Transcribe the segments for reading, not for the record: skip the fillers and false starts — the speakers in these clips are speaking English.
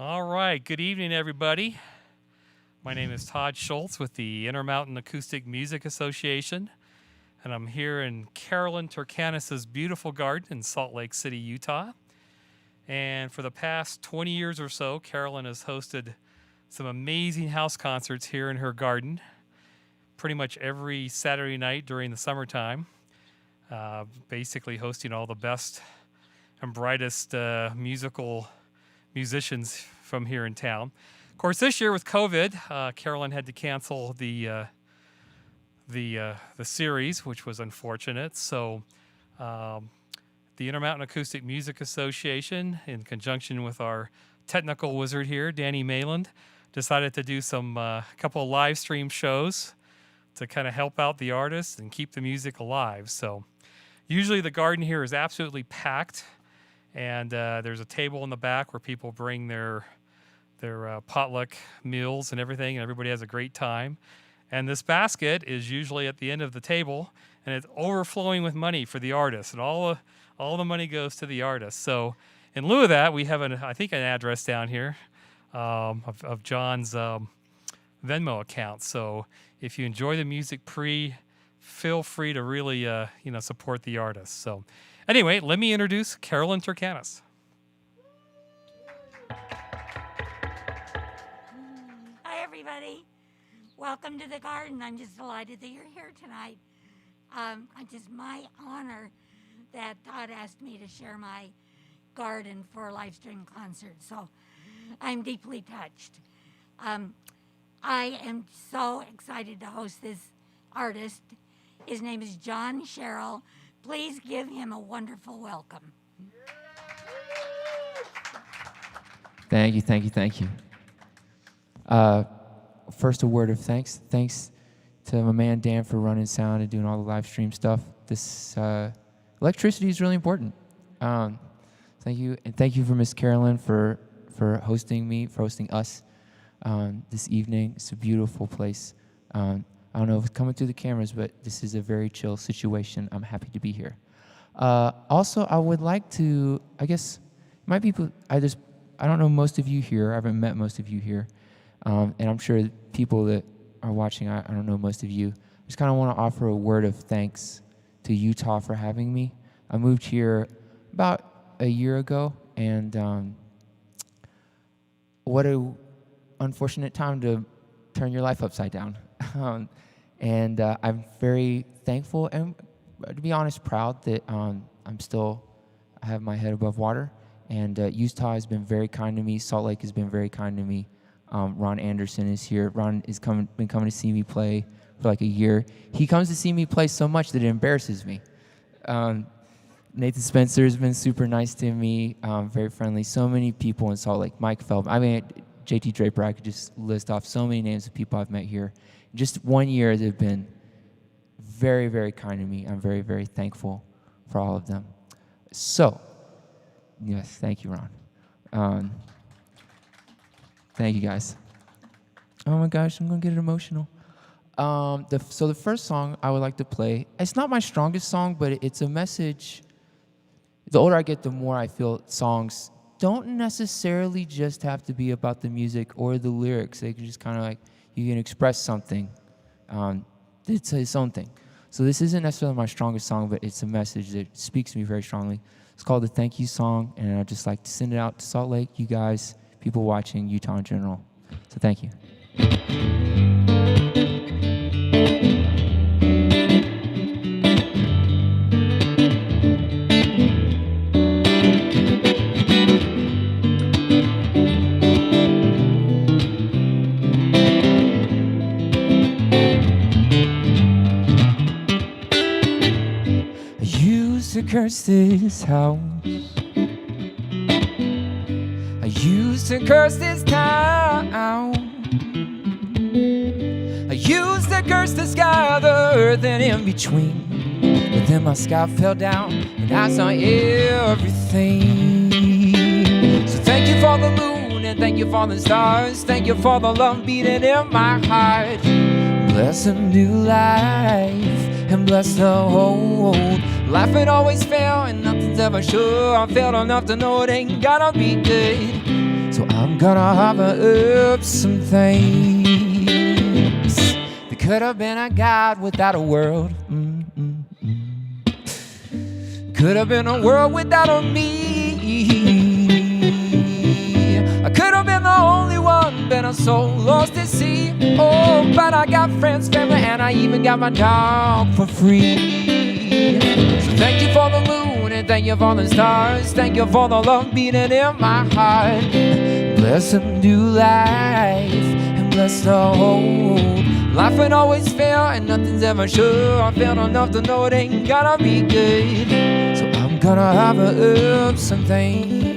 All right, good evening, everybody. My name is Todd Schultz with the Intermountain Acoustic Music Association, and I'm here in Carolyn Turkanis' beautiful garden in Salt Lake City, Utah. And for the past 20 years or so, Carolyn has hosted some amazing house concerts here in her garden, pretty much every Saturday night during the summertime, basically hosting all the best and brightest musicians from here in town. Of course, this year with COVID, Carolyn had to cancel the series, which was unfortunate. So the Intermountain Acoustic Music Association, in conjunction with our technical wizard here, Danny Mayland, decided to do some couple of live stream shows to kind of help out the artists and keep the music alive. So usually the garden here is absolutely packed, and there's a table in the back where people bring their potluck meals and everything, and everybody has a great time. And this basket is usually at the end of the table, and it's overflowing with money for the artists, and all the money goes to the artists. So in lieu of that, we have I think an address down here of John's Venmo account. So if you enjoy the music feel free to really support the artists. So anyway, let me introduce Carolyn Turkanis. Hi, everybody. Welcome to the garden. I'm just delighted that you're here tonight. It's just my honor that Todd asked me to share my garden for a live stream concert. So I'm deeply touched. I am so excited to host this artist. His name is John Sherrill. Please give him a wonderful welcome. Thank you. First, a word of thanks. Thanks to my man Dan for running sound and doing all the live stream stuff. This electricity is really important. Thank you, and thank you for Miss Carolyn for hosting us this evening. It's a beautiful place. I don't know if it's coming through the cameras, but this is a very chill situation. I'm happy to be here. Also, I would like to, I guess, I don't know most of you here. I haven't met most of you here. And I'm sure people that are watching, I don't know most of you. I just kind of want to offer a word of thanks to Utah for having me. I moved here about a year ago, and what a unfortunate time to turn your life upside down. And I'm very thankful and, to be honest, proud that I have my head above water. And Utah has been very kind to me. Salt Lake has been very kind to me. Ron Anderson is here. Ron has been coming to see me play for like a year. He comes to see me play so much that it embarrasses me. Nathan Spencer has been super nice to me, very friendly. So many people in Salt Lake. Mike Feldman. JT Draper, I could just list off so many names of people I've met here. Just 1 year, they've been very, very kind to me. I'm very, very thankful for all of them. So, yes, thank you, Ron. Thank you, guys. Oh my gosh, I'm gonna get emotional. So the first song I would like to play, it's not my strongest song, but it's a message. The older I get, the more I feel songs don't necessarily just have to be about the music or the lyrics. They can just kind of you can express something. It's its own thing. So this isn't necessarily my strongest song, but it's a message that speaks to me very strongly. It's called the Thank You Song, and I'd just like to send it out to Salt Lake, you guys, people watching, Utah in general. So thank you. Curse this house. I used to curse this town. I used to curse the sky, the earth, and in between. But then my sky fell down, and I saw everything. So thank you for the moon, and thank you for the stars. Thank you for the love beating in my heart. Bless a new life, and bless the whole. Life ain't always fair, and nothing's ever sure. I felt enough to know it ain't gonna be good. So I'm gonna offer up some things. There could have been a God without a world. Could have been a world without a me. I could have been the only one, been a soul lost at sea. Oh, but I got friends, family, and I even got my dog for free. So thank you for the moon and thank you for the stars. Thank you for the love beating in my heart. Bless a new life and bless the whole. Life ain't always fair and nothing's ever sure. I felt enough to know it ain't gonna be good. So I'm gonna offer up some things.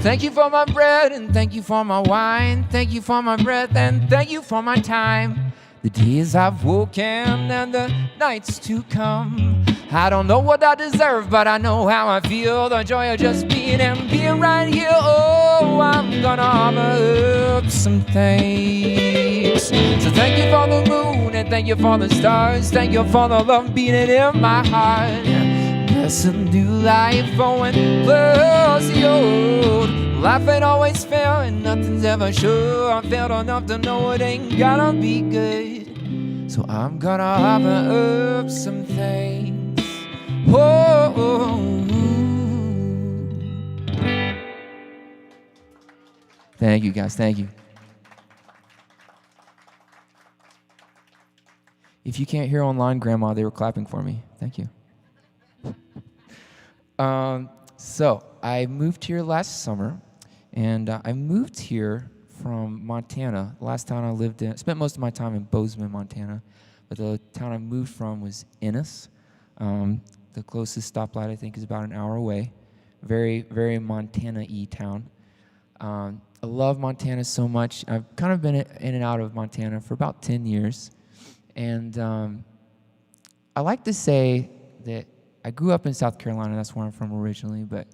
Thank you for my bread and thank you for my wine. Thank you for my breath and thank you for my time. The days I've woken and the nights to come. I don't know what I deserve, but I know how I feel. The joy of just being and being right here. Oh, I'm gonna offer up some things. So thank you for the moon and thank you for the stars. Thank you for the love beating in my heart. Bless a new life, oh, and bless the old. Life ain't always fair and nothing's ever sure. I felt enough to know it ain't gonna be good. So I'm gonna offer up some things. Whoa. Thank you, guys. Thank you. If you can't hear online, Grandma, they were clapping for me. Thank you. So I moved here last summer, and I moved here from Montana. Last town I lived in, spent most of my time in Bozeman, Montana, but the town I moved from was Ennis. The closest stoplight I think is about an hour away. Very, very Montana-y town. I love Montana so much. I've kind of been in and out of Montana for about 10 years, and I like to say that I grew up in South Carolina, that's where I'm from originally, but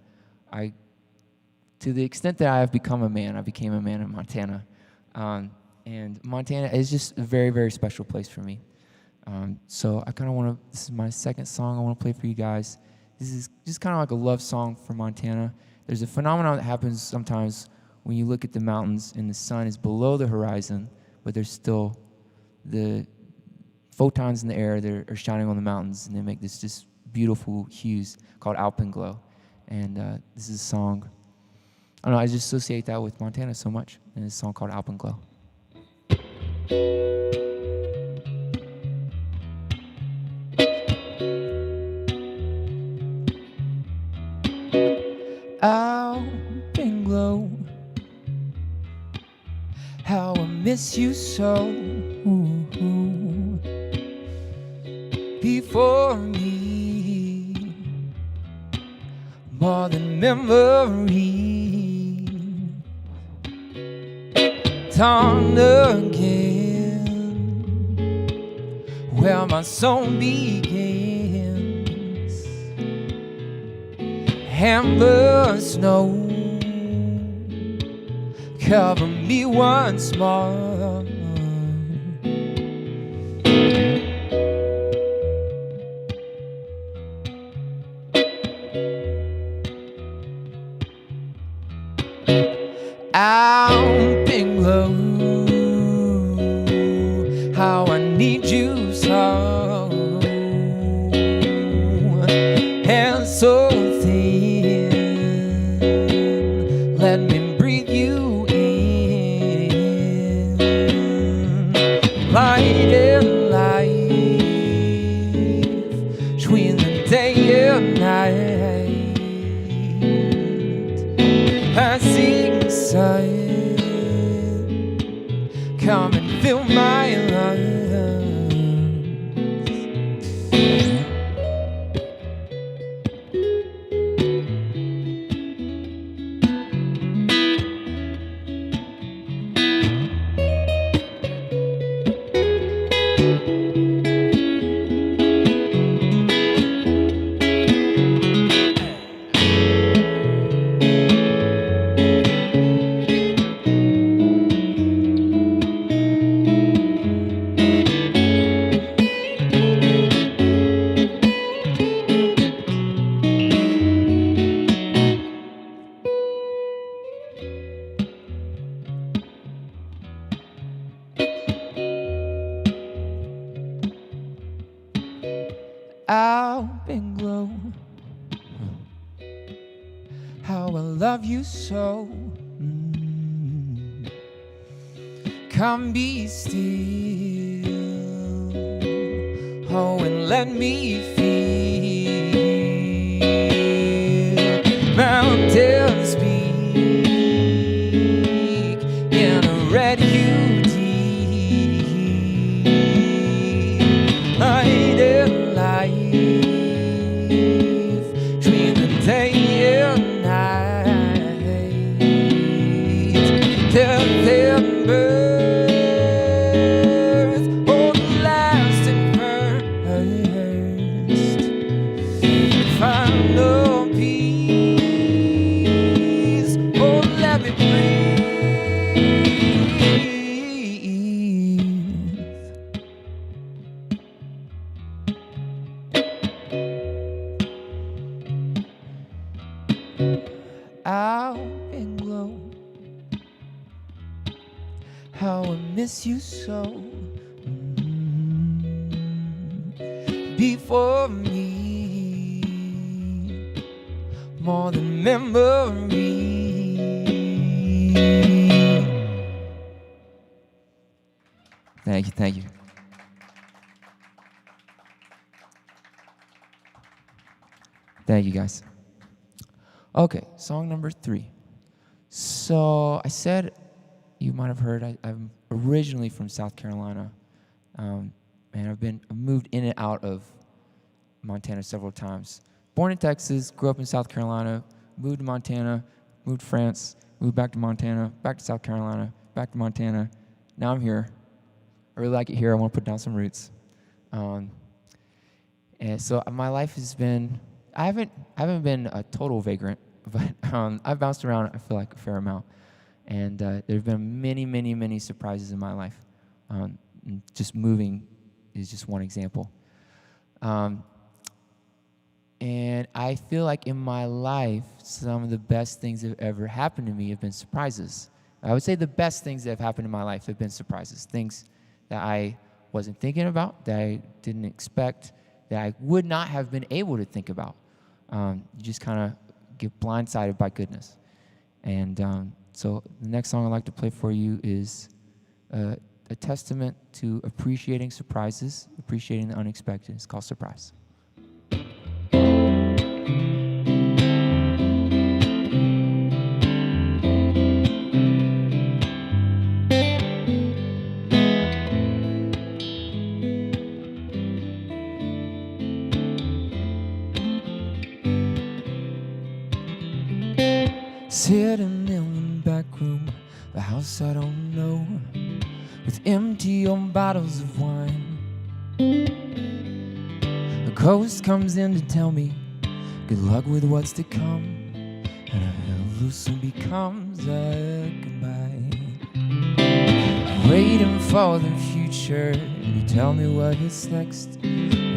to the extent that I have become a man, I became a man in Montana. And Montana is just a very, very special place for me. So I kind of want to, this is my second song I want to play for you guys. This is just kind of like a love song for Montana. There's a phenomenon that happens sometimes when you look at the mountains and the sun is below the horizon, but there's still the photons in the air that are shining on the mountains, and they make this just beautiful hues called Alpine Glow. And this is a song, I don't know, I just associate that with Montana so much. And it's a song called Alpine Glow. Alpine Glow, how I miss you so. Before me, more than memory, torn again, where my soul begins. Amber snow, cover me once more. Alpine Glow, how I need you so, and so thin, let me breathe you in, light and life, between the day and night, I sing inside, come and fill my lungs. I love you so. Come be still, oh, and let me feel mountains speak in a red hue deep, hiding life between the day and night. Death and birth, oh, the last and first, final peace, oh, let me breathe. Alpine Glow, how I miss you so. Before me, more than memory. Thank you, thank you. Thank you, guys. Okay, song number 3. So I said, you might have heard, I'm originally from South Carolina, and I've moved in and out of Montana several times. Born in Texas, grew up in South Carolina, moved to Montana, moved to France, moved back to Montana, back to South Carolina, back to Montana. Now I'm here. I really like it here. I want to put down some roots. And so my life has been, I haven't been a total vagrant, but I've bounced around, I feel like, a fair amount. And there have been many, many, many surprises in my life. Just moving is just one example. And I feel like in my life, some of the best things that have ever happened to me have been surprises. I would say the best things that have happened in my life have been surprises. Things that I wasn't thinking about, that I didn't expect, that I would not have been able to think about. You just kind of get blindsided by goodness. And so the next song I'd like to play for you is a testament to appreciating surprises, appreciating the unexpected. It's called Surprise. Sitting in the back room, the house I don't know, with empty old bottles of wine. A ghost comes in to tell me good luck with what's to come, and a hello soon becomes a goodbye. Waiting for the future to tell me what is next,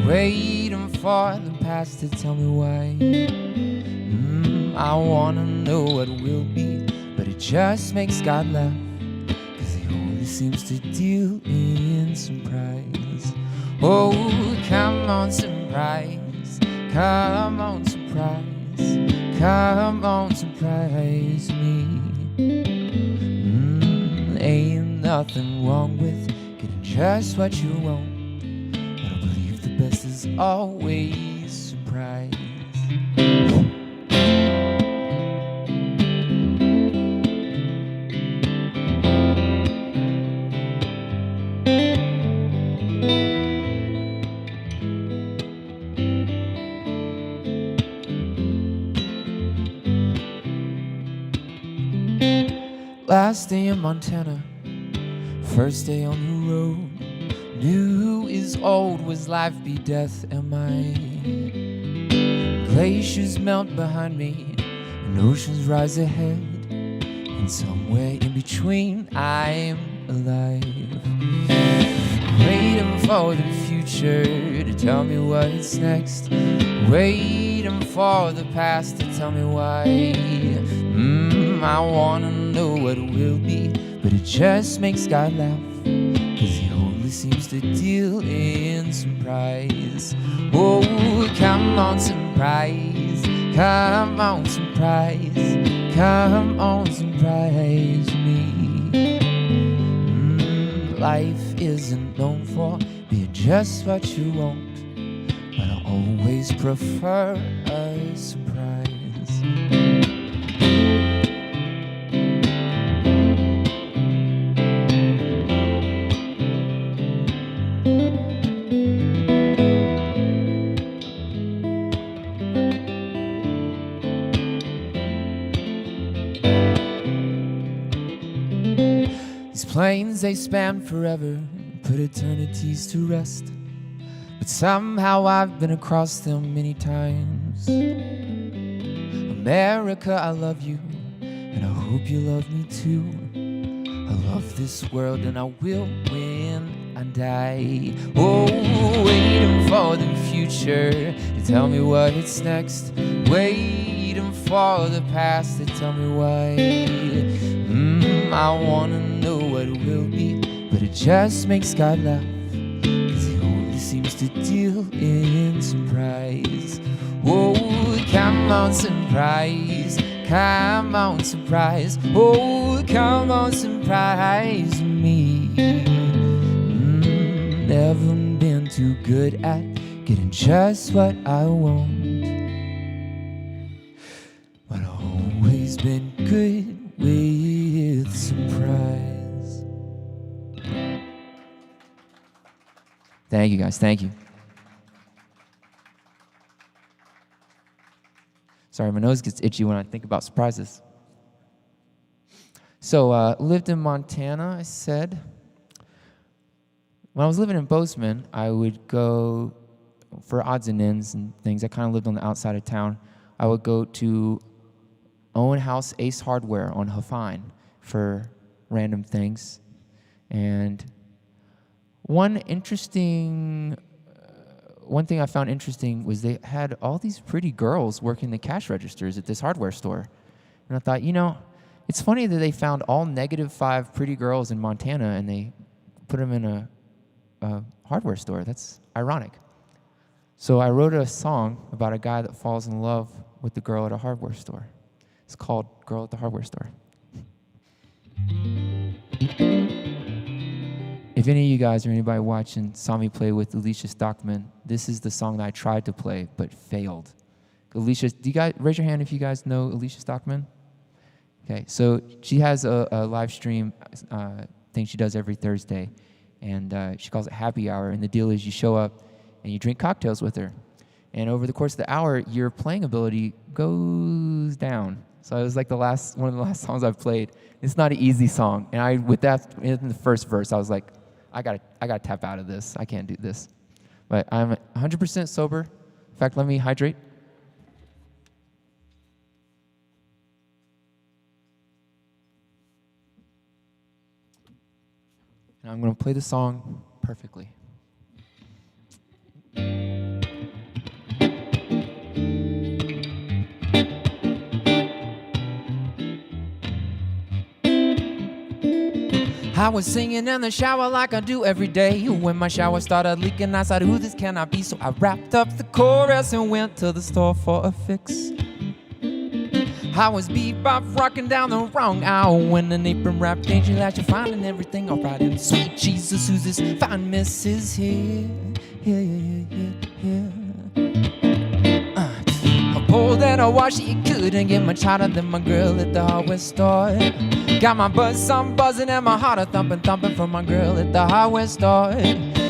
waiting for the past to tell me why. I wanna know what will be, but it just makes God laugh, 'cause he only seems to deal in surprise. Oh, come on, surprise, come on, surprise, come on, surprise me. Ain't nothing wrong with getting just what you want, but I believe the best is always surprise. Last day in Montana, first day on the road. New is old, was life be death, am I? Glaciers melt behind me, and oceans rise ahead, and somewhere in between I'm alive. Waiting for the future to tell me what's next, waiting for the past to tell me why. I wanna know what it will be, but it just makes God laugh, 'cause he only seems to deal in surprise. Oh, come on, surprise, come on, surprise, come on, surprise me. Life isn't known for being just what you want, but I always prefer a surprise. These planes, they span forever, put eternities to rest. But somehow I've been across them many times. America, I love you, and I hope you love me too. I love this world and I will win and die. Oh, waiting for the future to tell me what's next. Waiting for the past to tell me why. I wanna know what it will be, but it just makes God laugh, 'cause he only seems to deal in surprise. Oh, come on, surprise. Come on, surprise. Oh, come on, surprise me. Never been too good at getting just what I want, but I've always been good with surprise. Thank you, guys. Thank you. Sorry, my nose gets itchy when I think about surprises. So, lived in Montana, I said. When I was living in Bozeman, I would go for odds and ends and things. I kind of lived on the outside of town. I would go to Owen House Ace Hardware on Huffine for random things. And one thing I found interesting was they had all these pretty girls working the cash registers at this hardware store. And I thought, it's funny that they found all -5 pretty girls in Montana and they put them in a hardware store. That's ironic. So I wrote a song about a guy that falls in love with the girl at a hardware store. It's called Girl at the Hardware Store. If any of you guys or anybody watching saw me play with Alicia Stockman, this is the song that I tried to play but failed. Alicia, do you guys raise your hand if you guys know Alicia Stockman? Okay, so she has a live stream thing she does every Thursday, and she calls it Happy Hour, and the deal is you show up and you drink cocktails with her. And over the course of the hour, your playing ability goes down. So it was like one of the last songs I've played. It's not an easy song, and with that in the first verse, I was like, I gotta tap out of this. I can't do this. But I'm 100% sober. In fact, let me hydrate. And I'm gonna play the song perfectly. I was singing in the shower like I do every day. When my shower started leaking, I said, who this cannot be? So I wrapped up the chorus and went to the store for a fix. I was bebop rocking down the wrong aisle when an apron wrapped angel at you, finding everything all right. And sweet Jesus, who's this fine missus here? I pulled and I washed, you couldn't get much hotter than my girl at the hardware store. Got my buzz, some buzzing, and my heart a thumping from my girl at the hardware store.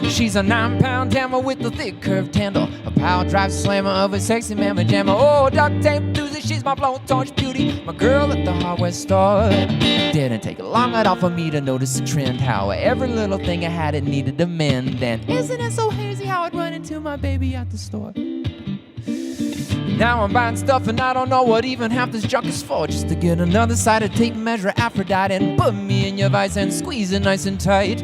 She's a 9-pound hammer with a thick curved handle, a power drive slammer of a sexy mamma jammer. Oh, duct tape doozy, she's my blowtorch beauty, my girl at the hardware store. Didn't take long at all for me to notice the trend, how every little thing I had it needed to mend. And isn't it so hazy how I'd run into my baby at the store? Now I'm buying stuff and I don't know what even half this junk is for, just to get another side of tape measure Aphrodite and put me in your vice and squeeze it nice and tight.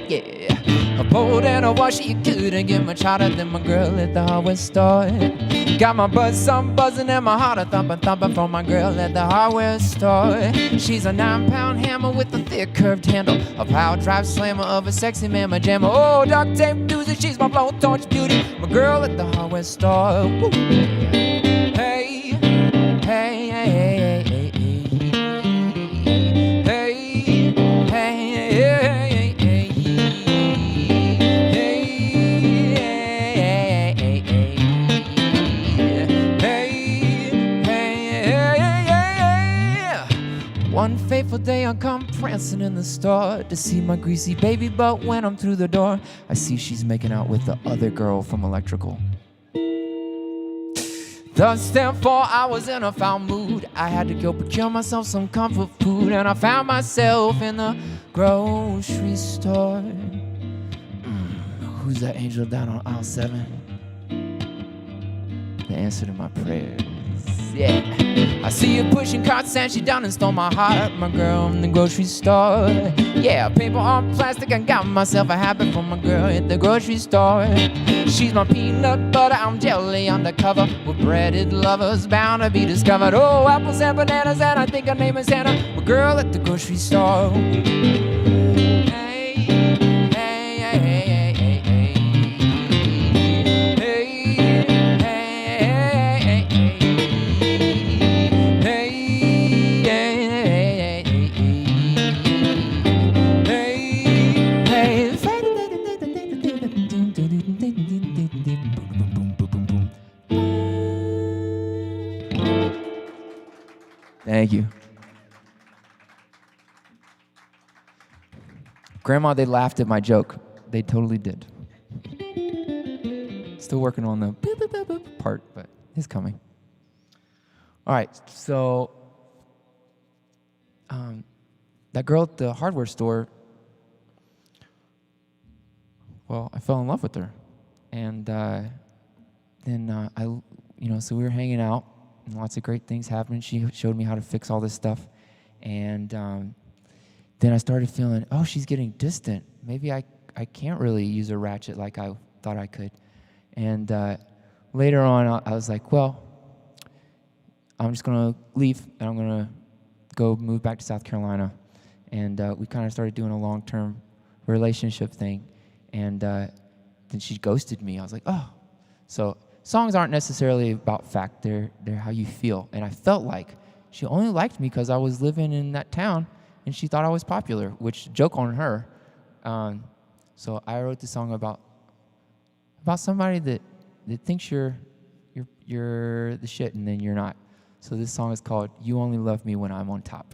Yeah, I pulled and I washed, you couldn't get much hotter than my girl at the hardware store. Got my buzz, some buzzing, and my heart a thumping from my girl at the hardware store. She's a 9-pound hammer with a thick curved handle, a power drive slammer of a sexy mamma jammer. Oh, duct tape doozy, she's my blowtorch beauty, my girl at the hardware store. Woo. Hey, beautiful day, I come prancing in the store to see my greasy baby butt. When I'm through the door, I see she's making out with the other girl from electrical. Thus, therefore, I was in a foul mood. I had to go procure myself some comfort food, and I found myself in the grocery store. Who's that angel down on aisle 7? The answer to my prayers. Yeah. I see you pushing carts and she done and stole my heart. My girl in the grocery store. Yeah, paper on plastic, I got myself a habit from my girl at the grocery store. She's my peanut butter, I'm jelly undercover. We're breaded lovers bound to be discovered. Oh, apples and bananas, and I think her name is Hannah. My girl at the grocery store. Thank you. Grandma, they laughed at my joke. They totally did. Still working on the boop, boop, boop, boop part, but it's coming. All right, so that girl at the hardware store, well, I fell in love with her. And then so we were hanging out, and lots of great things happened. She showed me how to fix all this stuff. And then I started feeling, oh, she's getting distant. Maybe I can't really use a ratchet like I thought I could. And later on, I was like, well, I'm just going to leave, and I'm going to go move back to South Carolina. And we kind of started doing a long-term relationship thing. And then she ghosted me. I was like, oh. So songs aren't necessarily about fact. They're how you feel. And I felt like she only liked me because I was living in that town, and she thought I was popular, which, joke on her. So I wrote the song about somebody that thinks you're the shit, and then you're not. So this song is called "You Only Love Me When I'm on Top."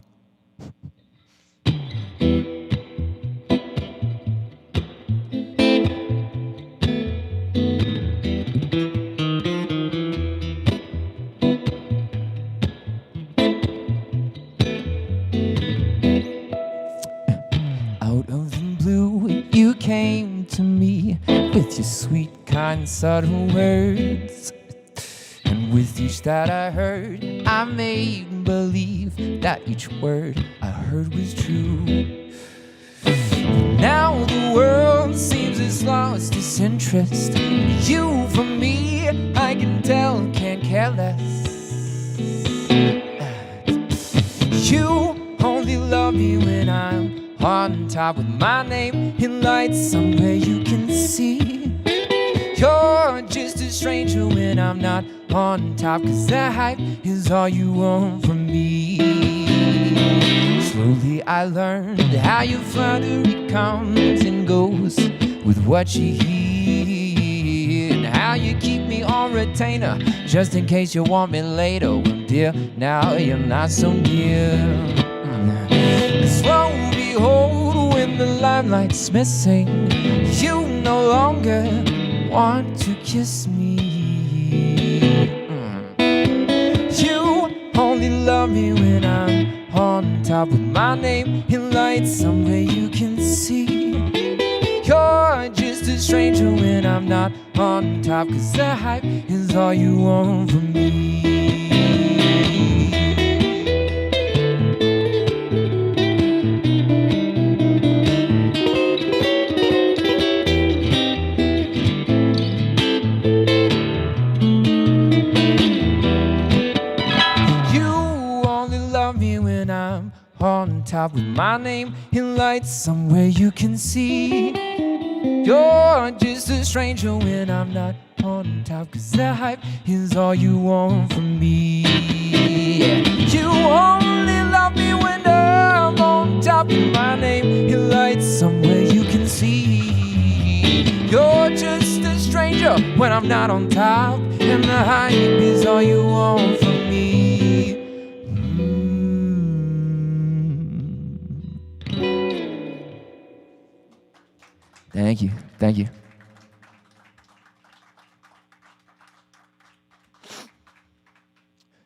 Out of the blue, you came to me with your sweet, kind, subtle words. And with each that I heard, I made believe that each word I heard was true. Now the world seems as lost its interest. You from me, I can tell, can't care less. You only love me when I'm on top with my name in lights somewhere you can see. You're just a stranger when I'm not on top, 'cause the hype is all you want from me. Slowly I learned how your flattery comes and goes with what you hear, and how you keep me on retainer just in case you want me later. Well, dear, now you're not so near. Slow and behold, when the limelight's missing, you no longer want to kiss me. You only love me when I'm on top with my name in lights somewhere you can see. You're just a stranger when I'm not on top, 'cause the hype is all you want from me. On top with my name in lights somewhere you can see. You're just a stranger when I'm not on top, 'cause the hype is all you want from me. Yeah. You only love me when I'm on top with my name in lights somewhere you can see. You're just a stranger when I'm not on top, and the hype is all you want from me. Thank you. Thank you.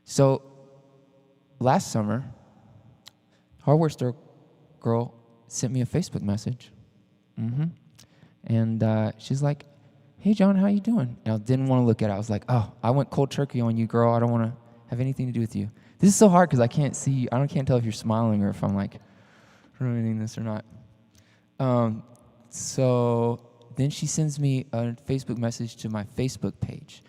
So last summer, hardware store girl sent me a Facebook message. And she's like, "Hey, John, how you doing?" And I didn't want to look at it. I was like, "Oh, I went cold turkey on you, girl. I don't want to have anything to do with you." This is so hard because I can't see. Can't tell if you're smiling or if I'm like ruining this or not. So then she sends me a Facebook message to my Facebook page.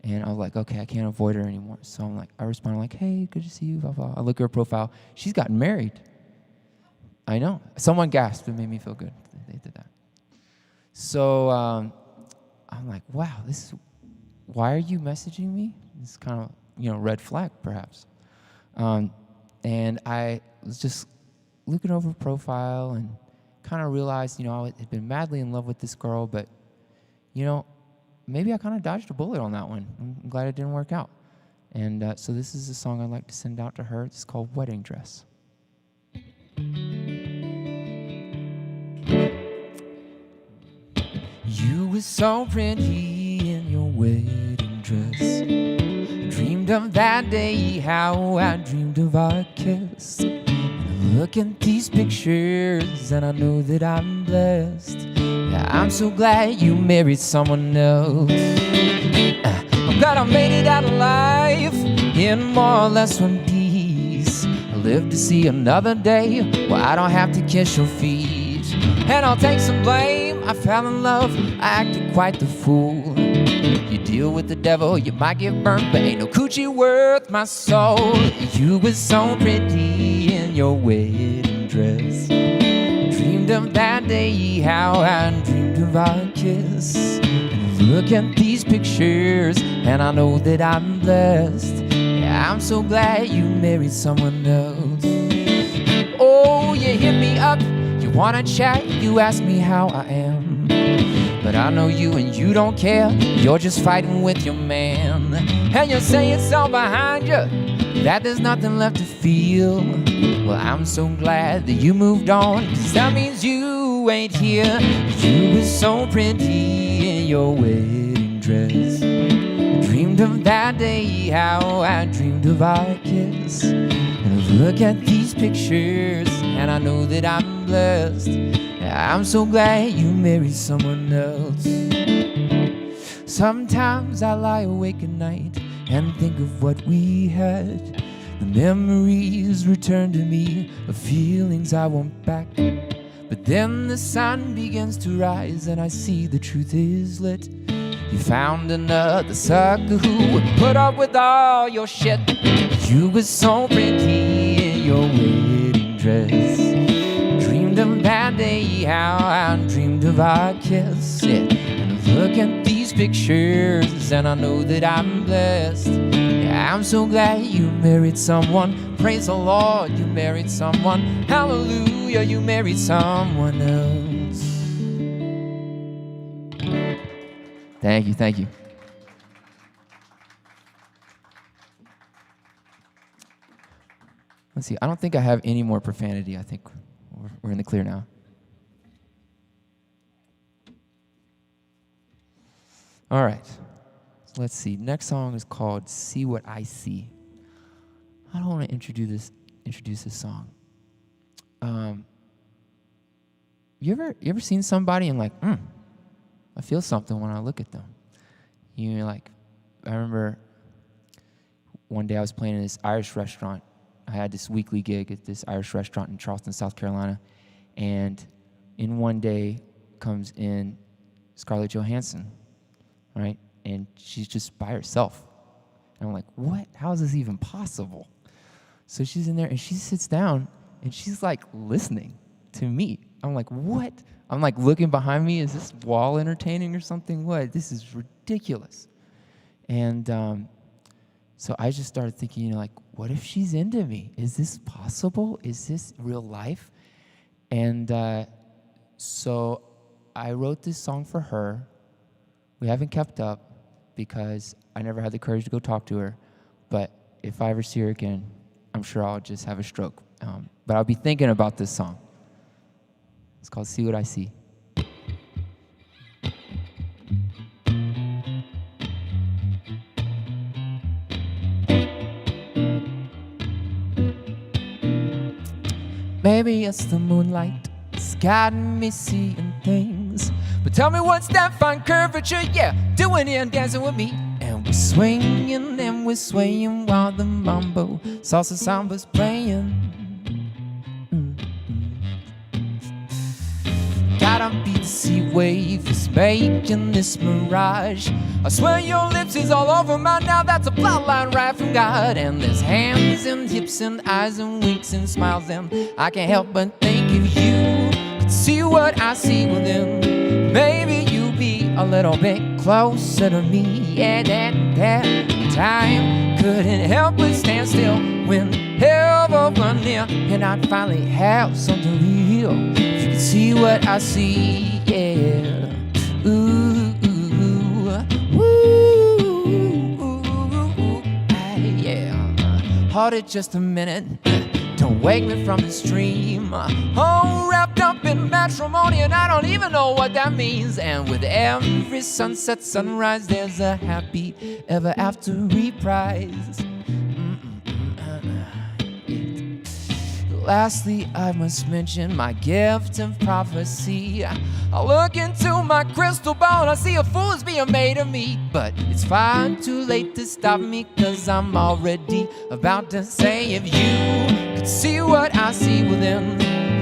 And I was like, okay, I can't avoid her anymore. So I respond like, "Hey, good to see you, blah, blah." I look at her profile. She's gotten married. I know. Someone gasped. It made me feel good. They did that. So I'm like, wow, why are you messaging me? It's kind of, red flag, perhaps. And I was just looking over her profile and kind of realized, I had been madly in love with this girl, but, maybe I kind of dodged a bullet on that one. I'm glad it didn't work out. And so this is a song I'd like to send out to her. It's called Wedding Dress. You were so pretty in your wedding dress. I dreamed of that day, how I dreamed of our kiss. And I look at these pictures and I know that I'm blessed. Yeah, I'm so glad you married someone else. I'm glad I made it out alive in more or less one piece. I live to see another day where I don't have to kiss your feet. And I'll take some blame. I fell in love, I acted quite the fool. You deal with the devil, you might get burnt, but ain't no coochie worth my soul. You were so pretty in your wedding dress. Dreamed of that day, how I dreamed of our kiss. And look at these pictures, and I know that I'm blessed. Yeah, I'm so glad you married someone else. Oh, you hit me up, you wanna chat, you ask me how I am. But I know you and you don't care, you're just fighting with your man. And you say it's all behind you, that there's nothing left to feel. Well, I'm so glad that you moved on, 'cause that means you ain't here. You were so pretty in your wedding dress. Dreamed of that day, how I dreamed of our kiss. And look at these pictures, and I know that I'm blessed. I'm so glad you married someone else. Sometimes I lie awake at night and think of what we had. The memories return to me of feelings I want back. But then the sun begins to rise and I see the truth is lit. You found another sucker who would put up with all your shit. You were so pretty in your wedding dress. Dreamed of that day, how I dreamed of our kiss. Yeah. And look at these pictures, and I know that I'm blessed. Yeah, I'm so glad you married someone. Praise the Lord, you married someone. Hallelujah, you married someone else. Thank you, thank you. Let's see, I don't think I have any more profanity. I think we're in the clear now. All right, so let's see. Next song is called See What I See. I don't want to introduce this song. You ever seen somebody and like, I feel something when I look at them. You know, like, I remember one day I was playing in this Irish restaurant. I had this weekly gig at this Irish restaurant in Charleston, South Carolina. And in one day comes in Scarlett Johansson, right? And she's just by herself. And I'm like, what? How is this even possible? So she's in there and she sits down and she's like listening to me. I'm like, what? I'm like looking behind me. Is this wall entertaining or something? What? This is ridiculous. And so I just started thinking, like, what if she's into me? Is this possible? Is this real life? And so I wrote this song for her. We haven't kept up because I never had the courage to go talk to her. But if I ever see her again, I'm sure I'll just have a stroke. But I'll be thinking about this song. It's called See What I See. Maybe it's the moonlight, it's got me seeing things. But tell me what's that fine curvature, yeah, doing here and dancing with me. And we're swinging and we're swaying while the mambo salsa samba's playing. Gotta be the sea wave that's making this mirage. I swear your lips is all over mine now, that's a plot line right from God. And there's hands and hips and eyes and winks and smiles, and I can't help but think if you could see what I see within, maybe you'd be a little bit closer to me. Yeah, that time couldn't help but stand still when ever run near, and I'd finally have something real. If you could see what I see, yeah. Ooh, ooh, ooh, yeah. Hold it just a minute. Don't wake me from this dream. Oh, wrapped up in matrimony, and I don't even know what that means. And with every sunset, sunrise, there's a happy ever after reprise. Lastly, I must mention my gift of prophecy. I look into my crystal ball and I see a fool is being made of me. But it's far too late to stop me, 'cause I'm already about to say, if you could see what I see within,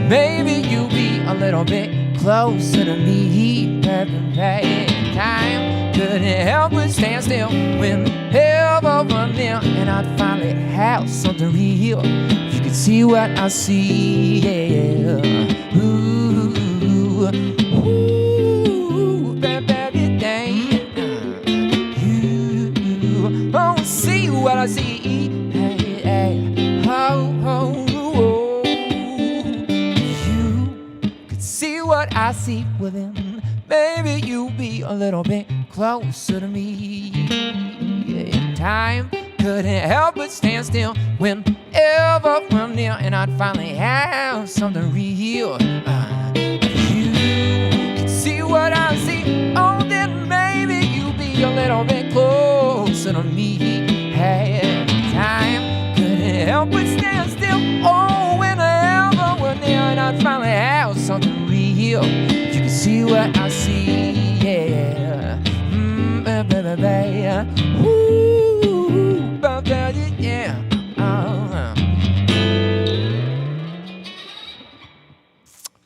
maybe you'd be a little bit closer to me. Time couldn't help but stand still whenever I'm near, and I'd finally have something real. If you could see what I see, yeah. Ooh, ooh, baby, oh, see what I see, hey, hey. Oh, oh, oh. If you could see what I see within, maybe you'll be a little bit closer to me. Yeah, time couldn't help but stand still whenever I'm near, and I'd finally have something real. If you could see what I see, oh, then maybe you'll be a little bit closer to me. Hey, time couldn't help but stand still, oh, whenever we're near, and I'd finally have something real. If you could see what I see, yeah. Baby, ooh, yeah.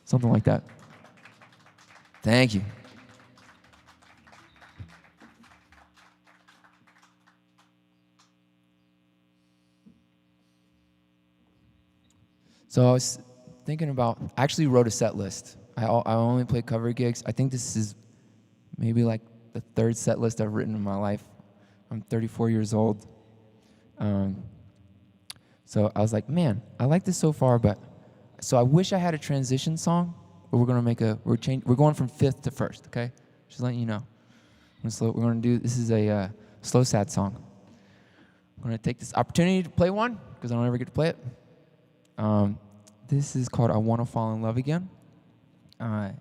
Something like that. Thank you. So I was thinking about, I actually wrote a set list. I only play cover gigs. I think this is maybe like the third set list I've written in my life. I'm 34 years old. So I was like, man, I like this so far, but so I wish I had a transition song. But we're gonna make we're going from fifth to first, okay? Just letting you know. We're gonna do, this is a slow sad song. I'm gonna take this opportunity to play one because I don't ever get to play it. This is called "I Wanna Fall in Love Again." I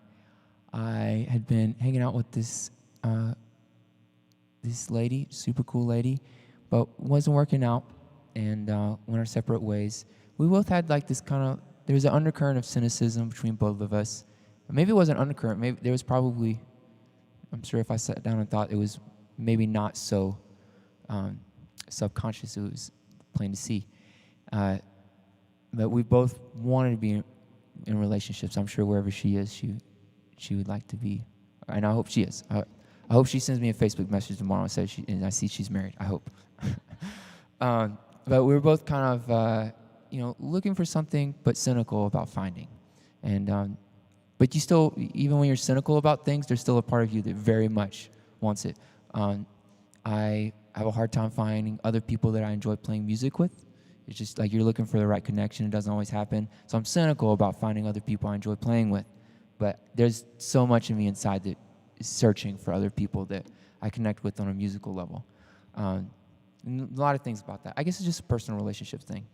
had been hanging out with this lady, super cool lady, but wasn't working out, and went our separate ways. We both had like this kind of, there was an undercurrent of cynicism between both of us. Maybe it wasn't an undercurrent, maybe there was probably, I'm sure if I sat down and thought, it was maybe not so subconscious, it was plain to see. But we both wanted to be in relationships. I'm sure wherever she is, she would like to be, and I hope she is. I hope she sends me a Facebook message tomorrow and says and I see she's married. I hope. But we were both kind of, looking for something, but cynical about finding. And but you still, even when you're cynical about things, there's still a part of you that very much wants it. I have a hard time finding other people that I enjoy playing music with. It's just like you're looking for the right connection. It doesn't always happen. So I'm cynical about finding other people I enjoy playing with. But there's so much of me inside that is searching for other people that I connect with on a musical level. And a lot of things about that. I guess it's just a personal relationship thing.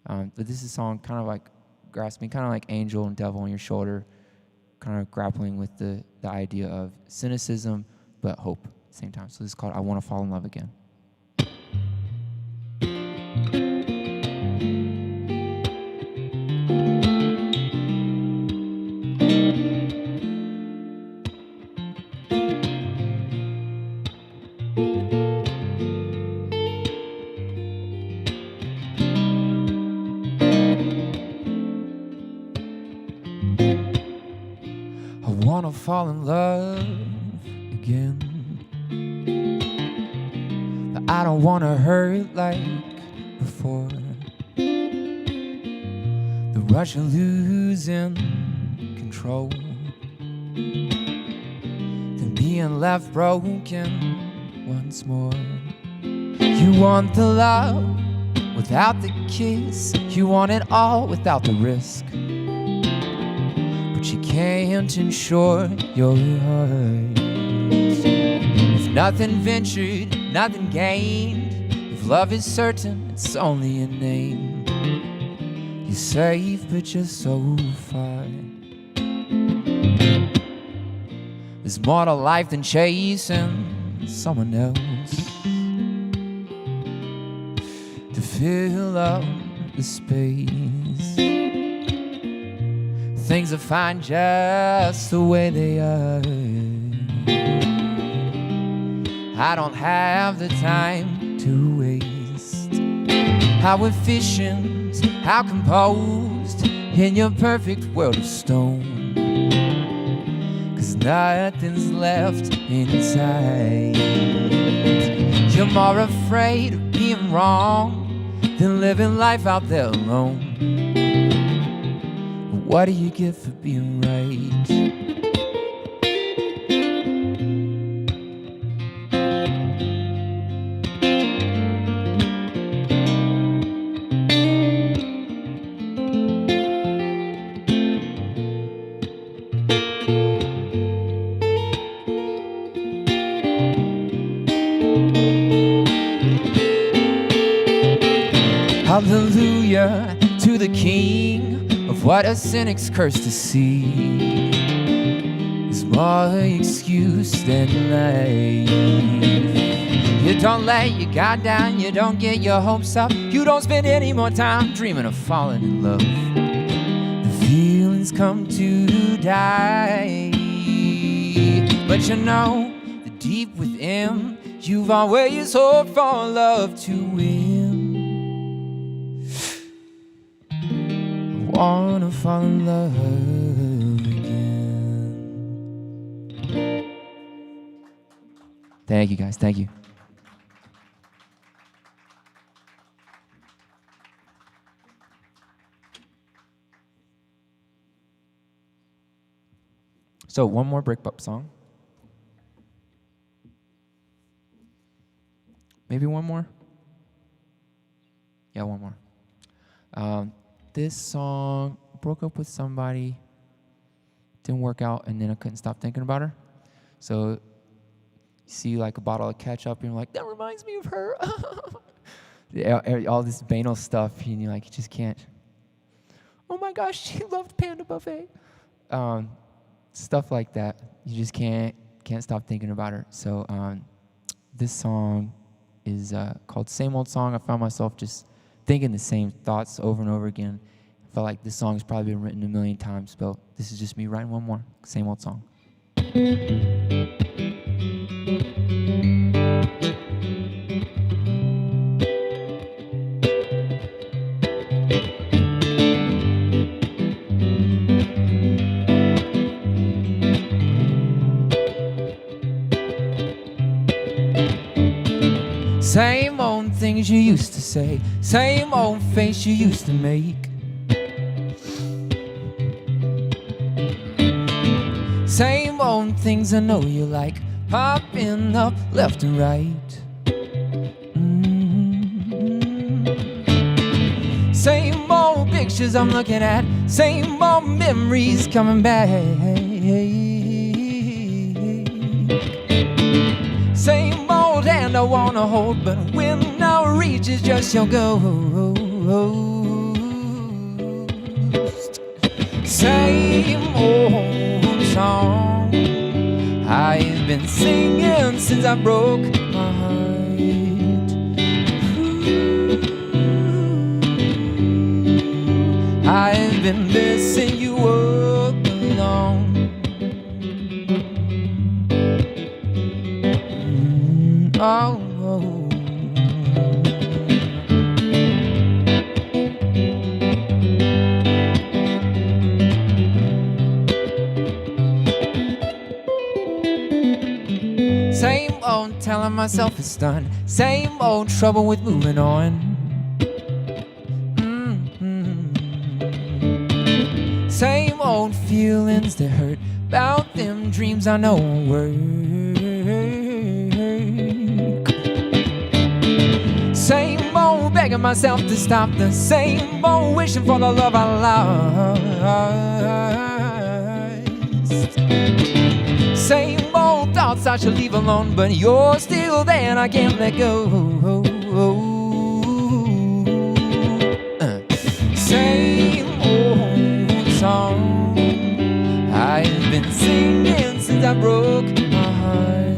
But this is a song kind of like grasping, kind of like angel and devil on your shoulder, kind of grappling with the idea of cynicism, but hope at the same time. So this is called "I Wanna Fall in Love Again." I wanna fall in love again, but I don't wanna hurt like before. The rush of losing control, then being left broken once more. You want the love without the kiss, you want it all without the risk, but you can't insure your heart. If nothing ventured, nothing gained. If love is certain, it's only a name. You're safe, but you're so far. There's more to life than chasing someone else to fill up the space. Things are fine just the way they are. I don't have the time to waste. How efficient, how composed in your perfect world of stone. 'Cause nothing's left inside. You're more afraid of being wrong than living life out there alone. What do you get for being right? Hallelujah to the King of what a cynic's curse to see is more excuse than life. You don't let your guard down, you don't get your hopes up, you don't spend any more time dreaming of falling in love. The feelings come to die, but you know that deep within you've always hoped for love to win. Wanna fall in love again. Thank you guys, thank you. So one more break-up song. Maybe one more? Yeah, one more. This song, broke up with somebody, didn't work out, and then I couldn't stop thinking about her. So you see like a bottle of ketchup, and you're like, that reminds me of her. All this banal stuff, and you're like, you just can't. Oh my gosh, she loved Panda Buffet. Stuff like that. You just can't stop thinking about her. So this song is called Same Old Song. I found myself just thinking the same thoughts over and over again. I felt like this song's probably been written a million times, but this is just me writing one more. Same old song. Same old things you used to say, same old face you used to make. Same old things I know you like, popping up left and right. Same old pictures I'm looking at, same old memories coming back. Same old hand I wanna hold, but when I reach it's just your ghost. Same old song I've been singing since I broke my heart. I've been missing you all along. Oh, oh. Same old telling myself it's done. Same old trouble with moving on. Same old feelings that hurt about them dreams I know won't work. Same old begging myself to stop. The same old wishing for the love I lost. Same old thoughts I should leave alone, but you're still there and I can't let go. Same old song I've been singing since I broke my heart.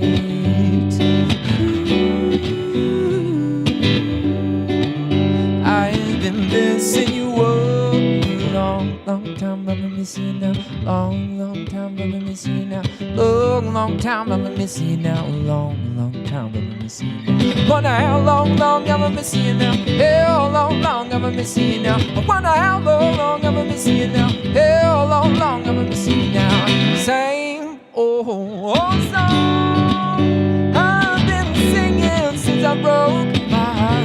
I've been missing you a long, long time. I've been missing you now. Long, long time. I've been missing you now. Long, long time. I've been missing you now. Long, long time. I've been missing you now. Wonder how long, long I've been missing you now. How long, long I've been missing you now. I wonder how long, long I've been missing you now. How long, long I've been missing you now. Same old song I've been singing since I broke my heart.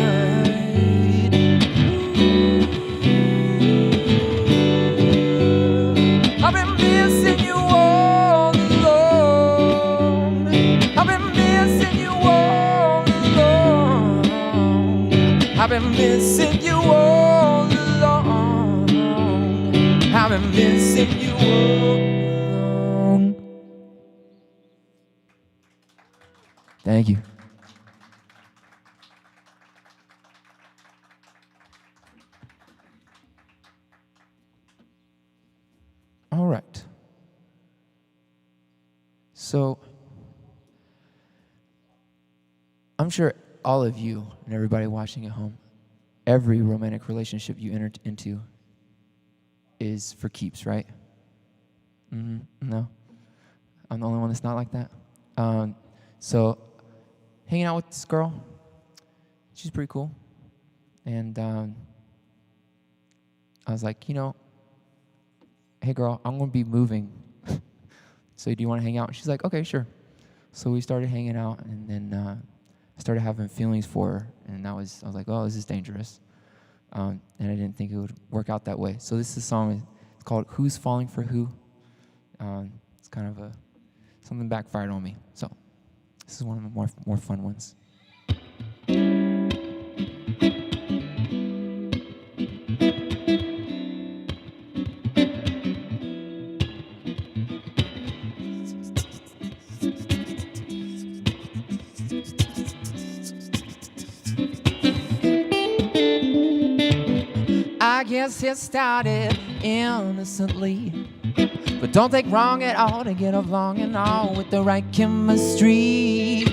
I've been missing you all alone. I've been missing you all alone. I've been missing you all alone. I've been missing you all alone. Thank you. All right. So, I'm sure all of you and everybody watching at home, every romantic relationship you enter into is for keeps, right? No? I'm the only one that's not like that? So, hanging out with this girl, she's pretty cool. And I was like, you know, hey girl, I'm gonna be moving. So do you wanna hang out? She's like, okay, sure. So we started hanging out, and then I started having feelings for her, and I was like, oh, this is dangerous. And I didn't think it would work out that way. So this is a song, it's called Who's Falling for Who? It's kind of something backfired on me. So this is one of the more fun ones. I guess it started innocently, but don't take wrong at all to get along and all with the right chemistry.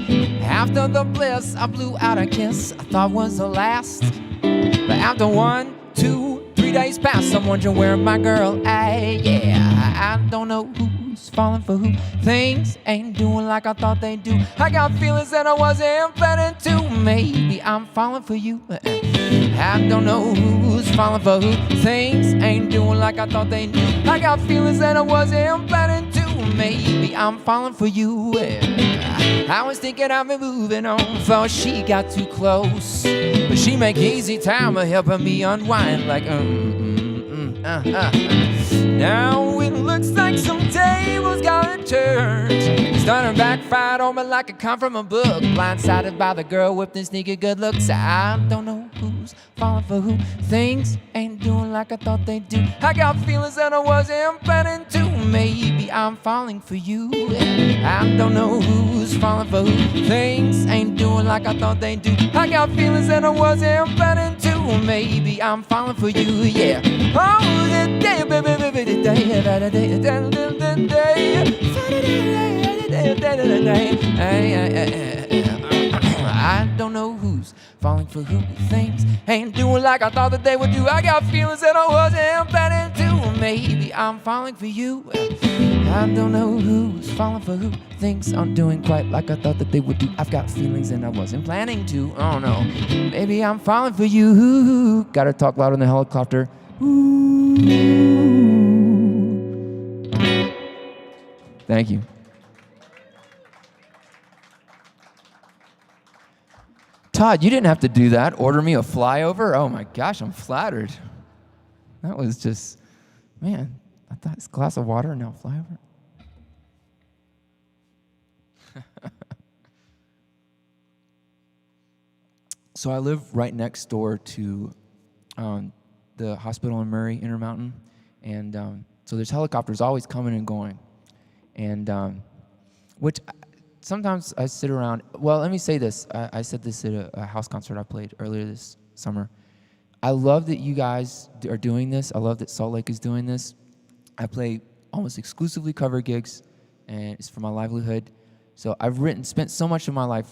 After the bliss, I blew out a kiss I thought was the last. But after 1, 2, 3 days passed, I'm wondering where my girl at. Yeah, I don't know who's falling for who. Things ain't doing like I thought they do. I got feelings that I wasn't planning to. Maybe I'm falling for you. I don't know who's falling for who. Things ain't doing like I thought they do. I got feelings that I wasn't planning to. Maybe I'm falling for you. I was thinking I've been moving on before she got too close, but she make easy time of helping me unwind like Now it looks like some tables got turned. Stunner backfired on me like a come from a book. Blindsided by the girl with the sneaky good looks. I don't know who's falling for who. Things ain't doing like I thought they do. I got feelings that I wasn't planning to. Maybe I'm falling for you. I don't know who's falling for who. Things ain't doing like I thought they do. I got feelings that I wasn't planning to. Maybe I'm falling for you, yeah. Oh, the day, baby, baby, the day, the day, I don't know who's falling for who. Things ain't doing like I thought that they would do. I got feelings that I wasn't planning to. Maybe I'm falling for you. I don't know who's falling for who. Things aren't doing quite like I thought that they would do. I've got feelings and I wasn't planning to. Oh no, maybe I'm falling for you. Gotta talk loud in the helicopter. Ooh. Thank you. Todd, you didn't have to do that. Order me a flyover? Oh my gosh, I'm flattered. That was just, man, I thought it's a glass of water and now flyover. So I live right next door to the hospital in Murray, Intermountain, and so there's helicopters always coming and going, and which sometimes I sit around. Well, let me say this. I said this at a house concert I played earlier this summer. I love that you guys are doing this. I love that Salt Lake is doing this. I play almost exclusively cover gigs, and it's for my livelihood. So I've spent so much of my life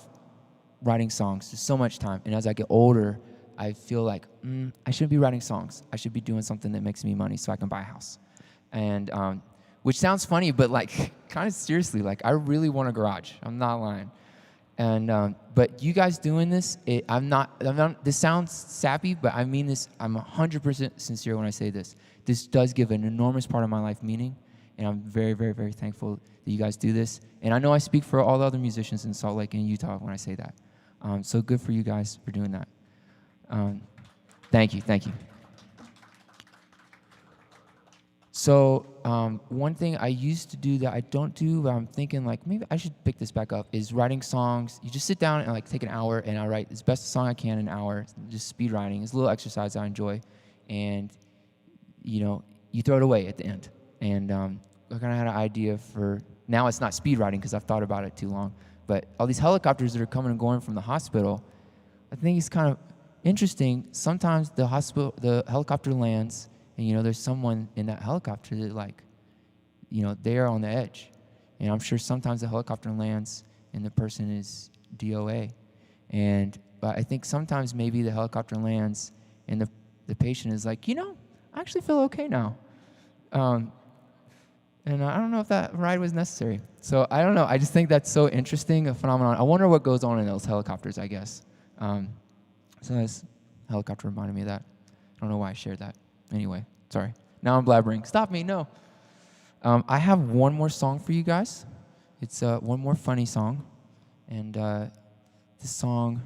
writing songs, just so much time. And as I get older, I feel like, I shouldn't be writing songs. I should be doing something that makes me money so I can buy a house. And which sounds funny, but like kind of seriously, like I really want a garage. I'm not lying. And but you guys doing this, I'm not. This sounds sappy, but I mean this. I'm 100% sincere when I say this. This does give an enormous part of my life meaning, and I'm very, very, very thankful that you guys do this. And I know I speak for all the other musicians in Salt Lake and Utah when I say that. So good for you guys for doing that. Thank you. So one thing I used to do that I don't do, but I'm thinking like maybe I should pick this back up, is writing songs. You just sit down and like take an hour, and I write as best a song I can in an hour. Just speed writing. It's a little exercise I enjoy, and you throw it away at the end. And I kind of had an idea for now. It's not speed writing because I've thought about it too long. But all these helicopters that are coming and going from the hospital, I think it's kind of interesting. Sometimes the helicopter lands, and there's someone in that helicopter that they are on the edge. And I'm sure sometimes the helicopter lands and the person is DOA. But I think sometimes maybe the helicopter lands and the patient is like, I actually feel okay now. And I don't know if that ride was necessary. So I don't know. I just think that's so interesting, a phenomenon. I wonder what goes on in those helicopters, I guess. So this helicopter reminded me of that. I don't know why I shared that. Anyway, sorry. Now I'm blabbering. Stop me, no. I have one more song for you guys. It's one more funny song. And this song,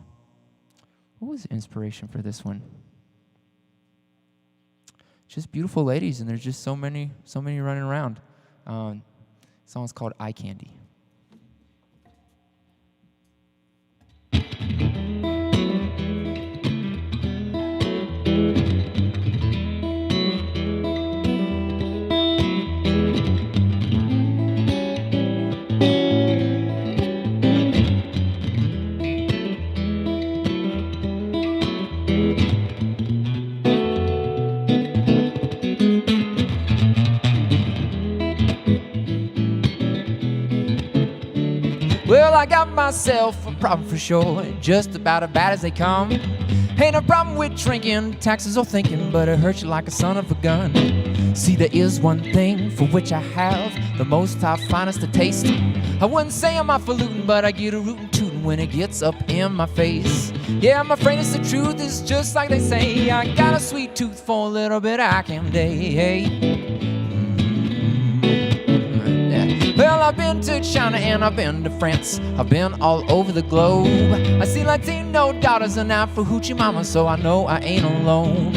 what was the inspiration for this one? Just beautiful ladies, and there's just so many running around. The song's called Eye Candy. Well, I got myself a problem for sure, just about as bad as they come. Ain't a problem with drinking, taxes or thinking, but it hurts you like a son of a gun. See, there is one thing for which I have the most high finest to taste. I wouldn't say I'm falutin', but I get a rootin' tootin' when it gets up in my face. Yeah, I'm afraid it's the truth, it's just like they say. I got a sweet tooth for a little bit of eye candy. Well, I've been to China and I've been to France. I've been all over the globe. I see Latino daughters and Afro hoochie mama, so I know I ain't alone.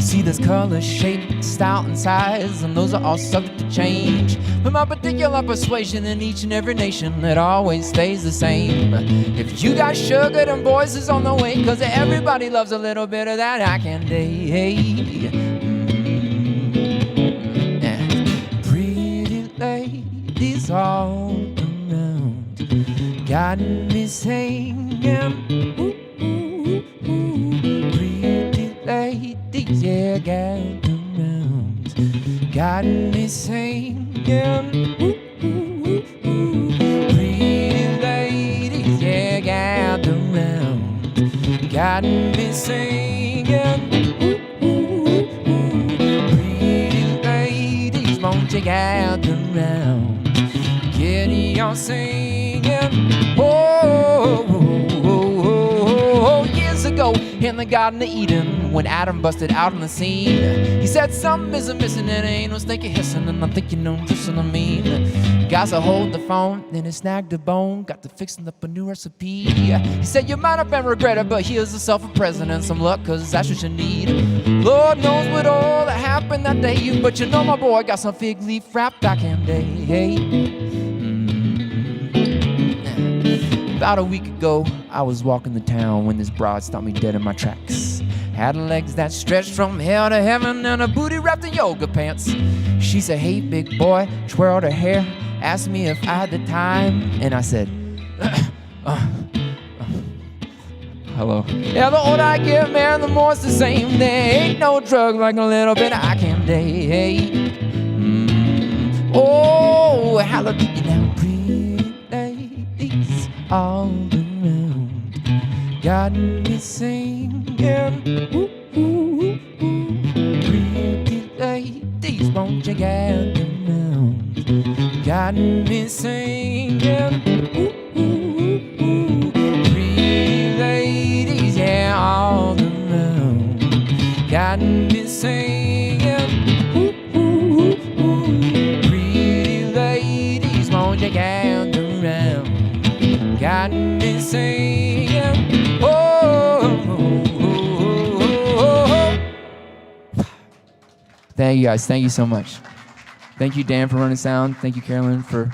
See, there's color, shape, style, and size, and those are all subject to change. But my particular persuasion in each and every nation, it always stays the same. If you got sugar, then boys is on the way, 'cause everybody loves a little bit of that eye candy. Pretty ladies all around got me singing. Ooh, ooh, ooh. Pretty ladies, yeah, got around got me singing. Ooh, ooh, ooh. Pretty ladies, yeah, got around Got me singing. Pretty ladies, won't you gather round? Get on singing. Oh, years ago in the Garden of Eden, when Adam busted out on the scene, he said something isn't missing and ain't no stinky hissing, and I'm thinking no just what I mean. Got to hold the phone, then he snagged a bone, got to fixing up a new recipe. He said you might have been regretted, but here's yourself a present and some luck, cause that's what you need. Lord knows what all that happened that day, but you know my boy got some fig leaf wrapped back in day. About a week ago, I was walking the town when this broad stopped me dead in my tracks. Had legs that stretched from hell to heaven and a booty wrapped in yoga pants. She said, hey, big boy, twirled her hair, asked me if I had the time, and I said, hello. Yeah, the older I get, man, the more it's the same. There ain't no drug like a little bit of eye candy. Oh, hallelujah now, pretty ladies all around. Got me singing. Pretty ladies, won't you gather round? Got me singing. Pretty ladies, yeah, all around. Got me singing. Pretty ladies, won't you gather round? Got me singing. Thank you guys. Thank you so much. Thank you, Dan, for running sound. Thank you, Carolyn, for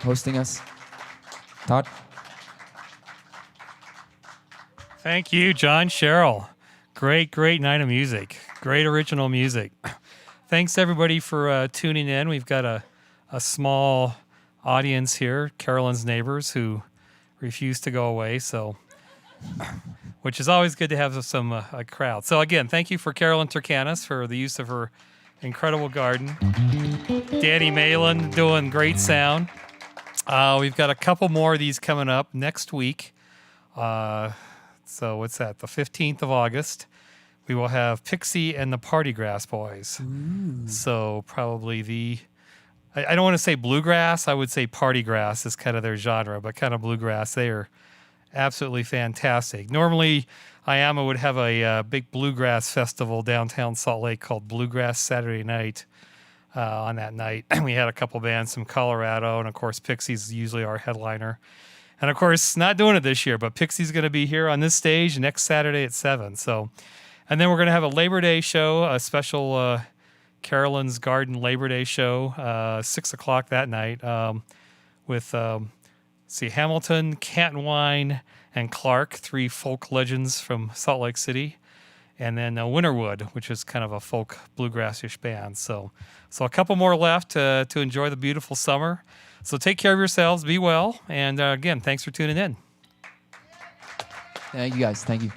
hosting us. Todd? Thank you, John Sherrill. Great night of music. Great original music. Thanks, everybody, for tuning in. We've got a small audience here, Carolyn's neighbors, who refuse to go away, so which is always good to have some a crowd. So again, thank you for Carolyn Turkanis for the use of her incredible garden. Danny Malin doing great sound. We've got a couple more of these coming up next week. So what's that? The 15th of August. We will have Pixie and the Party Grass Boys. Ooh. So probably I don't want to say bluegrass. I would say party grass is kind of their genre, but kind of bluegrass. They are absolutely fantastic. Normally, IAMA would have a big bluegrass festival downtown Salt Lake called Bluegrass Saturday Night. On that night, we had a couple bands from Colorado, and of course, Pixie's usually our headliner. And of course, not doing it this year, but Pixie's going to be here on this stage next Saturday at 7. So, and then we're going to have a Labor Day show, a special Carolyn's Garden Labor Day show, 6 o'clock that night, with Hamilton, Canton Wine, and Clark, 3 folk legends from Salt Lake City, and then Winterwood, which is kind of a folk bluegrassish band. So a couple more left to enjoy the beautiful summer. So take care of yourselves, be well, and again, thanks for tuning in. Thank you guys. Thank you.